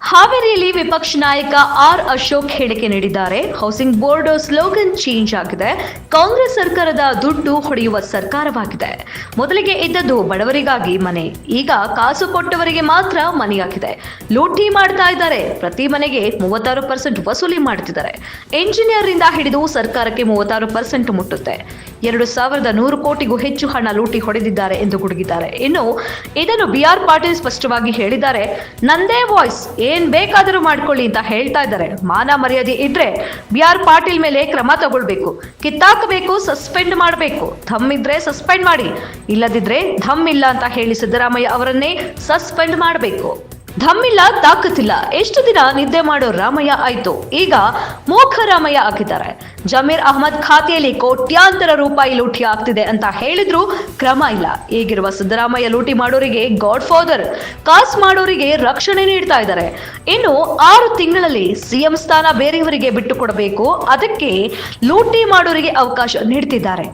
ಹಾವೇರಿಯಲ್ಲಿ ವಿಪಕ್ಷ ನಾಯಕ ಆರ್ ಅಶೋಕ್ ಹೇಳಿಕೆ ನೀಡಿದ್ದಾರೆ. ಹೌಸಿಂಗ್ ಬೋರ್ಡ್ ಸ್ಲೋಗನ್ ಚೇಂಜ್ ಆಗಿದೆ. ಕಾಂಗ್ರೆಸ್ ಸರ್ಕಾರದ ದುಡ್ಡು ಹೊಡೆಯುವ ಸರ್ಕಾರವಾಗಿದೆ. ಮೊದಲಿಗೆ ಇದ್ದದ್ದು ಬಡವರಿಗಾಗಿ ಮನೆ, ಈಗ ಕಾಸು ಕೊಟ್ಟವರಿಗೆ ಮಾತ್ರ ಮನೆಯಾಗಿದೆ. ಲೂಟಿ ಮಾಡ್ತಾ ಇದ್ದಾರೆ. ಪ್ರತಿ ಮನೆಗೆ 36% ವಸೂಲಿ ಮಾಡ್ತಿದ್ದಾರೆ. ಎಂಜಿನಿಯರ್ ರಿಂದ ಹಿಡಿದು ಸರ್ಕಾರಕ್ಕೆ 36% ಮುಟ್ಟುತ್ತೆ. 2100 ಕೋಟಿಗೂ ಹೆಚ್ಚು ಹಣ ಲೂಟಿ ಹೊಡೆದಿದ್ದಾರೆ ಎಂದು ಗುಡುಗಿದ್ದಾರೆ. ಇನ್ನು ಇದನ್ನು ಬಿಆರ್ ಪಾಟೀಲ್ ಸ್ಪಷ್ಟವಾಗಿ ಹೇಳಿದ್ದಾರೆ. ನಂದೇ ವಾಯ್ಸ್, ಏನ್ ಬೇಕಾದರೂ ಮಾಡ್ಕೊಳ್ಳಿ ಅಂತ ಹೇಳ್ತಾ ಇದ್ದಾರೆ. ಮಾನ ಮರ್ಯಾದೆ ಇದ್ರೆ ಬಿಆರ್ ಪಾಟೀಲ್ ಮೇಲೆ ಕ್ರಮ ತಗೊಳ್ಬೇಕು, ಕಿತ್ತಾಕಬೇಕು, ಸಸ್ಪೆಂಡ್ ಮಾಡಬೇಕು. ಧಮ್ ಇದ್ರೆ ಸಸ್ಪೆಂಡ್ ಮಾಡಿ, ಇಲ್ಲದಿದ್ರೆ ಧಮ್ ಇಲ್ಲ ಅಂತ ಹೇಳಿ ಸಿದ್ದರಾಮಯ್ಯ ಅವರನ್ನೇ ಸಸ್ಪೆಂಡ್ ಮಾಡಬೇಕು. ಧಮ್ಮಿಲ್ಲ, ತಾಕತ್ತಿಲ್ಲ. ಎಷ್ಟು ದಿನ ನಿದ್ದೆ ಮಾಡೋ ರಾಮಯ್ಯ ಆಯ್ತು, ಈಗ ಮೂಕ ರಾಮಯ್ಯ ಆಗಿದ್ದಾರೆ. ಜಮೀರ್ ಅಹಮದ್ ಖಾತೆಯಲ್ಲಿ ಕೋಟ್ಯಾಂತರ ರೂಪಾಯಿ ಲೂಟಿ ಆಗ್ತಿದೆ ಅಂತ ಹೇಳಿದ್ರು ಕ್ರಮ ಇಲ್ಲ. ಈಗಿರುವ ಸಿದ್ದರಾಮಯ್ಯ ಲೂಟಿ ಮಾಡೋರಿಗೆ ಗಾಡ್ ಫಾದರ್, ಕಾಸ್ ಮಾಡೋರಿಗೆ ರಕ್ಷಣೆ ನೀಡ್ತಾ ಇದ್ದಾರೆ. ಇನ್ನು 6 ತಿಂಗಳಲ್ಲಿ ಸಿಎಂ ಸ್ಥಾನ ಬೇರೆಯವರಿಗೆ ಬಿಟ್ಟು ಕೊಡಬೇಕು, ಅದಕ್ಕೆ ಲೂಟಿ ಮಾಡೋರಿಗೆ ಅವಕಾಶ ನೀಡ್ತಿದ್ದಾರೆ.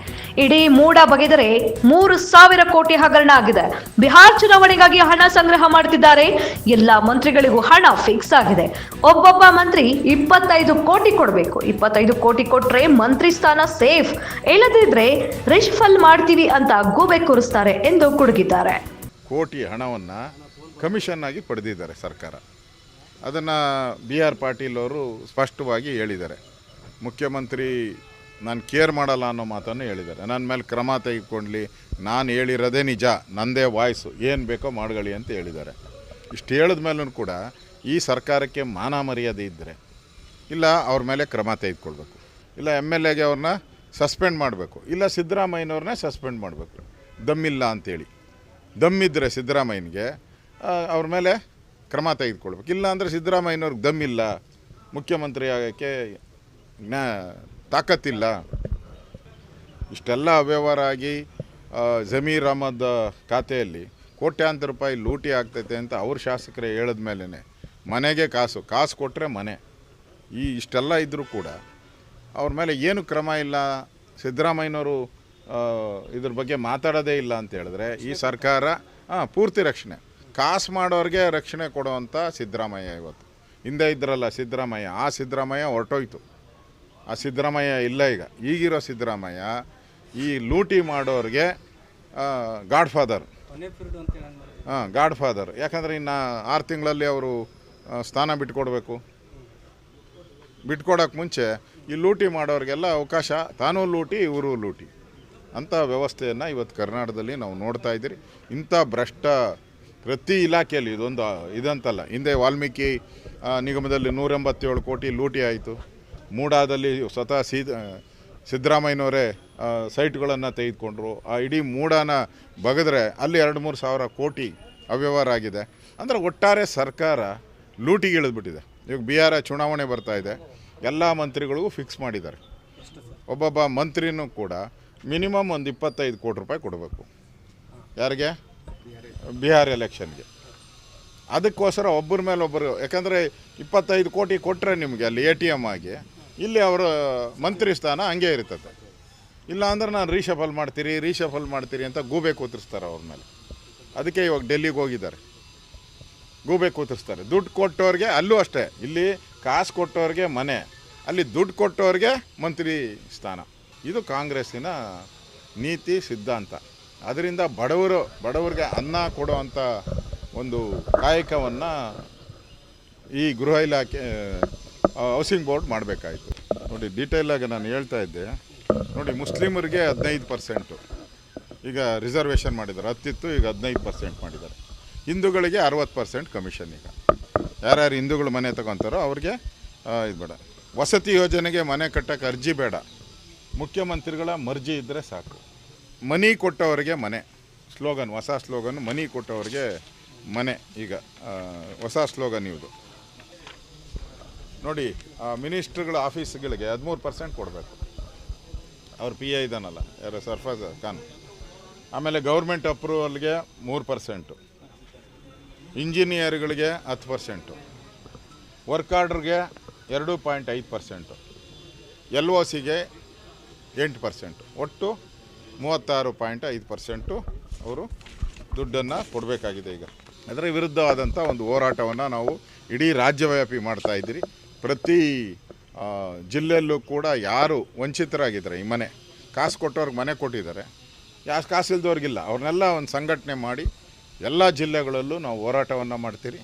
ಇಡೀ ಮೂಡ ಬಗೆದರೆ 3000 ಕೋಟಿ ಹಗರಣ ಆಗಿದೆ. ಬಿಹಾರ್ ಚುನಾವಣೆಗಾಗಿ ಹಣ ಸಂಗ್ರಹ ಮಾಡ್ತಿದ್ದಾರೆ. ಎಲ್ಲಾ ಮಂತ್ರಿಗಳಿಗೂ ಹಣ ಫಿಕ್ಸ್ ಆಗಿದೆ. ಒಬ್ಬೊಬ್ಬ ಮಂತ್ರಿ 25 ಕೋಟಿ ಕೊಡಬೇಕು. 25 ಕೋಟಿ ಕೊಟ್ರೆ ಮಂತ್ರಿ ಸ್ಥಾನ ಸೇಫ್, ಇಲ್ಲದಿದ್ರೆ ರಿಶ್ಫಲ್ ಮಾಡ್ತೀವಿ ಅಂತ ಗೂಬೆ ಕೂರಿಸ್ತಾರೆ ಎಂದು ಗುಡುಗಿದ್ದಾರೆ. ಕೋಟಿ ಹಣವನ್ನು ಕಮಿಷನ್ ಆಗಿ ಪಡೆದಿದ್ದಾರೆ ಸರ್ಕಾರ. ಅದನ್ನು ಬಿಆರ್ ಪಾಟೀಲ್ ಅವರು ಸ್ಪಷ್ಟವಾಗಿ ಹೇಳಿದ್ದಾರೆ. ಮುಖ್ಯಮಂತ್ರಿ ನಾನು ಕೇರ್ ಮಾಡಲ್ಲ ಅನ್ನೋ ಮಾತನ್ನು ಹೇಳಿದ್ದಾರೆ. ನನ್ನ ಮೇಲೆ ಕ್ರಮ ತೆಗೆದುಕೊಳ್ಳಿ, ನಾನು ಹೇಳಿರೋದೇ ನಿಜ, ನಂದೇ ವಾಯ್ಸು, ಏನು ಬೇಕೋ ಮಾಡ್ಕೊಳ್ಳಿ ಅಂತ ಹೇಳಿದ್ದಾರೆ. ಇಷ್ಟು ಹೇಳಿದ ಮೇಲೂ ಕೂಡ ಈ ಸರ್ಕಾರಕ್ಕೆ ಮಾನ ಮರ್ಯಾದೆ ಇದ್ದರೆ ಇಲ್ಲ ಅವ್ರ ಮೇಲೆ ಕ್ರಮ ತೆಗೆದುಕೊಳ್ಬೇಕು, ಇಲ್ಲ MLAಗೆ ಅವ್ರನ್ನ ಸಸ್ಪೆಂಡ್ ಮಾಡಬೇಕು, ಇಲ್ಲ ಸಿದ್ದರಾಮಯ್ಯನವ್ರನ್ನೇ ಸಸ್ಪೆಂಡ್ ಮಾಡಬೇಕು. ದಮ್ಮಿಲ್ಲ ಅಂಥೇಳಿ, ದಮ್ಮಿದ್ದರೆ ಸಿದ್ದರಾಮಯ್ಯನಿಗೆ ಅವ್ರ ಮೇಲೆ ಕ್ರಮ ತೆಗೆದುಕೊಳ್ಬೇಕು. ಇಲ್ಲ ಅಂದರೆ ಸಿದ್ದರಾಮಯ್ಯನವ್ರಿಗೆ ದಮ್ಮಿಲ್ಲ, ಮುಖ್ಯಮಂತ್ರಿ ಆಗೋಕ್ಕೆ ತಾಕತ್ತಿಲ್ಲ, ಇಷ್ಟೆಲ್ಲ ಅವ್ಯವಹಾರ ಆಗಿ ಜಮೀರ್ ಅಹಮದ್ ಖಾತೆಯಲ್ಲಿ ಕೋಟ್ಯಾಂತರ ರೂಪಾಯಿ ಲೂಟಿ ಆಗ್ತೈತೆ ಅಂತ ಅವ್ರ ಶಾಸಕರೇ ಹೇಳಿದ ಮೇಲೇ ಮನೆಗೆ ಕಾಸು ಕೊಟ್ಟರೆ ಮನೆ, ಇಷ್ಟೆಲ್ಲ ಇದ್ದರೂ ಕೂಡ ಅವ್ರ ಮೇಲೆ ಏನು ಕ್ರಮ ಇಲ್ಲ. ಸಿದ್ದರಾಮಯ್ಯನವರು ಇದ್ರ ಬಗ್ಗೆ ಮಾತಾಡೋದೇ ಇಲ್ಲ ಅಂತ ಹೇಳಿದ್ರೆ ಈ ಸರ್ಕಾರ ಪೂರ್ತಿ ರಕ್ಷಣೆ, ಕಾಸು ಮಾಡೋರಿಗೆ ರಕ್ಷಣೆ ಕೊಡುವಂಥ ಸಿದ್ದರಾಮಯ್ಯ ಇವತ್ತು. ಹಿಂದೆ ಇದ್ರಲ್ಲ ಸಿದ್ದರಾಮಯ್ಯ, ಆ ಸಿದ್ದರಾಮಯ್ಯ ಹೊರಟೋಯ್ತು. ಆ ಸಿದ್ದರಾಮಯ್ಯ ಇಲ್ಲ ಈಗ. ಈಗಿರೋ ಸಿದ್ದರಾಮಯ್ಯ ಈ ಲೂಟಿ ಮಾಡೋರಿಗೆ ಗಾಡ್ ಫಾದರ್, ಗಾಡ್ ಫಾದರ್. ಯಾಕಂದರೆ ಇನ್ನು 6 ತಿಂಗಳಲ್ಲಿ ಅವರು ಸ್ಥಾನ ಬಿಟ್ಕೊಡ್ಬೇಕು. ಬಿಟ್ಕೊಡೋಕ್ಕೆ ಮುಂಚೆ ಈ ಲೂಟಿ ಮಾಡೋರಿಗೆಲ್ಲ ಅವಕಾಶ, ತಾನೂ ಲೂಟಿ ಇವರು ಲೂಟಿ ಅಂಥ ವ್ಯವಸ್ಥೆಯನ್ನು ಇವತ್ತು ಕರ್ನಾಟಕದಲ್ಲಿ ನಾವು ನೋಡ್ತಾ ಇದ್ದೀರಿ. ಇಂಥ ಭ್ರಷ್ಟ ಪ್ರತಿ ಇಲಾಖೆಯಲ್ಲಿ ಇದೊಂದು ಇದಂತಲ್ಲ. ಹಿಂದೆ ವಾಲ್ಮೀಕಿ ನಿಗಮದಲ್ಲಿ 187 ಕೋಟಿ ಲೂಟಿ ಆಯಿತು. ಮೂಡಾದಲ್ಲಿ ಸ್ವತಃ ಸಿದ್ದರಾಮಯ್ಯನವರೇ ಸೈಟ್ಗಳನ್ನು ತೆಗೆದುಕೊಂಡ್ರು. ಆ ಇಡೀ ಮೂಡಾನ ಬಗೆದ್ರೆ ಅಲ್ಲಿ 2-3 ಸಾವಿರ ಕೋಟಿ ಅವ್ಯವಹಾರ ಆಗಿದೆ. ಅಂದರೆ ಒಟ್ಟಾರೆ ಸರ್ಕಾರ ಲೂಟಿಗೆ ಇಳಿದ್ಬಿಟ್ಟಿದೆ. ಇವಾಗ ಬಿಹಾರ ಚುನಾವಣೆ ಬರ್ತಾ ಇದೆ, ಎಲ್ಲ ಮಂತ್ರಿಗಳಿಗೂ ಫಿಕ್ಸ್ ಮಾಡಿದ್ದಾರೆ. ಒಬ್ಬೊಬ್ಬ ಮಂತ್ರಿನೂ ಕೂಡ ಮಿನಿಮಮ್ ಒಂದು 25 ಕೋಟಿ ರೂಪಾಯಿ ಕೊಡಬೇಕು. ಯಾರಿಗೆ? ಬಿಹಾರ್ ಎಲೆಕ್ಷನ್ಗೆ. ಅದಕ್ಕೋಸ್ಕರ ಒಬ್ಬರ ಮೇಲೆ ಒಬ್ಬರು, ಯಾಕಂದರೆ 25 ಕೋಟಿ ಕೊಟ್ಟರೆ ನಿಮಗೆ ಅಲ್ಲಿ ATM ಆಗಿ, ಇಲ್ಲಿ ಅವರ ಮಂತ್ರಿ ಸ್ಥಾನ ಹಂಗೆ ಇರ್ತದೆ. ಇಲ್ಲ ಅಂದ್ರೆ ನಾನು ರೀಶಫಲ್ ಮಾಡ್ತೀರಿ ಅಂತ ಗೂಬೆ ಕೂತಿರ್ತಾರೆ ಅವ್ರ ಮೇಲೆ. ಅದಕ್ಕೆ ಇವಾಗ ಡೆಲ್ಲಿಗೆ ಹೋಗಿದ್ದಾರೆ, ಗೂಬೆ ಕೂತಿರ್ತಾರೆ. ದುಡ್ಡು ಕೊಟ್ಟವ್ರಿಗೆ ಅಲ್ಲೂ ಅಷ್ಟೇ, ಇಲ್ಲಿ ಕಾಸು ಕೊಟ್ಟವ್ರಿಗೆ ಮನೆ, ಅಲ್ಲಿ ದುಡ್ಡು ಕೊಟ್ಟವ್ರಿಗೆ ಮಂತ್ರಿ ಸ್ಥಾನ. ಇದು ಕಾಂಗ್ರೆಸ್ಸಿನ ನೀತಿ ಸಿದ್ಧಾಂತ. ಅದರಿಂದ ಬಡವರಿಗೆ ಅನ್ನ ಕೊಡುವಂಥ ಒಂದು ಕಾಯಕವನ್ನು ಈ ಗೃಹ ಇಲಾಖೆ ಹೌಸಿಂಗ್ ಬೋರ್ಡ್ ಮಾಡಬೇಕಾಯಿತು. ನೋಡಿ, ಡೀಟೇಲಾಗಿ ನಾನು ಹೇಳ್ತಾ ಇದ್ದೆ. ನೋಡಿ, ಮುಸ್ಲಿಮರಿಗೆ 15% ಈಗ ರಿಸರ್ವೇಷನ್ ಮಾಡಿದ್ದಾರೆ. 10 ಈಗ 15% ಮಾಡಿದ್ದಾರೆ. ಹಿಂದೂಗಳಿಗೆ 60% ಕಮಿಷನ್. ಈಗ ಯಾರ್ಯಾರು ಹಿಂದೂಗಳು ಮನೆ ತಗೊತಾರೋ ಅವ್ರಿಗೆ ಇದು ಬೇಡ. ವಸತಿ ಯೋಜನೆಗೆ ಮನೆ ಕಟ್ಟೋಕ್ಕೆ ಅರ್ಜಿ ಬೇಡ, ಮುಖ್ಯಮಂತ್ರಿಗಳ ಮರ್ಜಿ ಇದ್ದರೆ ಸಾಕು. ಮನಿ ಕೊಟ್ಟವರಿಗೆ ಮನೆ ಸ್ಲೋಗನ್, ಹೊಸ ಸ್ಲೋಗನ್, ಮನಿ ಕೊಟ್ಟವರಿಗೆ ಮನೆ. ಈಗ ಹೊಸ ಸ್ಲೋಗನ್ ಇವುದು. ನೋಡಿ, ಮಿನಿಸ್ಟ್ರುಗಳ ಆಫೀಸ್ಗಳಿಗೆ 13% ಕೊಡಬೇಕು. ಅವ್ರ PA ಇದ್ದಾನಲ್ಲ, ಯಾರು, ಸರ್ಫರಾಜ್ ಖಾನ್. ಆಮೇಲೆ ಗೌರ್ಮೆಂಟ್ ಅಪ್ರೂವಲ್ಗೆ 3%, ಇಂಜಿನಿಯರ್ಗಳಿಗೆ 10%, ವರ್ಕ್ ಆರ್ಡ್ರಿಗೆ 2.5%, LOCಗೆ 8%, ಒಟ್ಟು 36.5% ಅವರು ದುಡ್ಡನ್ನು ಕೊಡಬೇಕಾಗಿದೆ. ಈಗ ಅದರ ವಿರುದ್ಧವಾದಂಥ ಒಂದು ಹೋರಾಟವನ್ನು ನಾವು ಇಡೀ ರಾಜ್ಯವ್ಯಾಪಿ ಮಾಡ್ತಾ ಇದ್ದೀರಿ. ಪ್ರತಿ ಜಿಲ್ಲೆಯಲ್ಲೂ ಕೂಡ ಯಾರು ವಂಚಿತರಾಗಿದ್ದಾರೆ, ಈ ಮನೆ ಕಾಸು ಕೊಟ್ಟವ್ರಿಗೆ ಮನೆ ಕೊಟ್ಟಿದ್ದಾರೆ, ಕಾಸು ಇಲ್ದವ್ರಿಗಿಲ್ಲ, ಅವ್ರನ್ನೆಲ್ಲ ಒಂದು ಸಂಘಟನೆ ಮಾಡಿ ಎಲ್ಲ ಜಿಲ್ಲೆಗಳಲ್ಲೂ ನಾವು ಹೋರಾಟವನ್ನು ಮಾಡ್ತೀರಿ.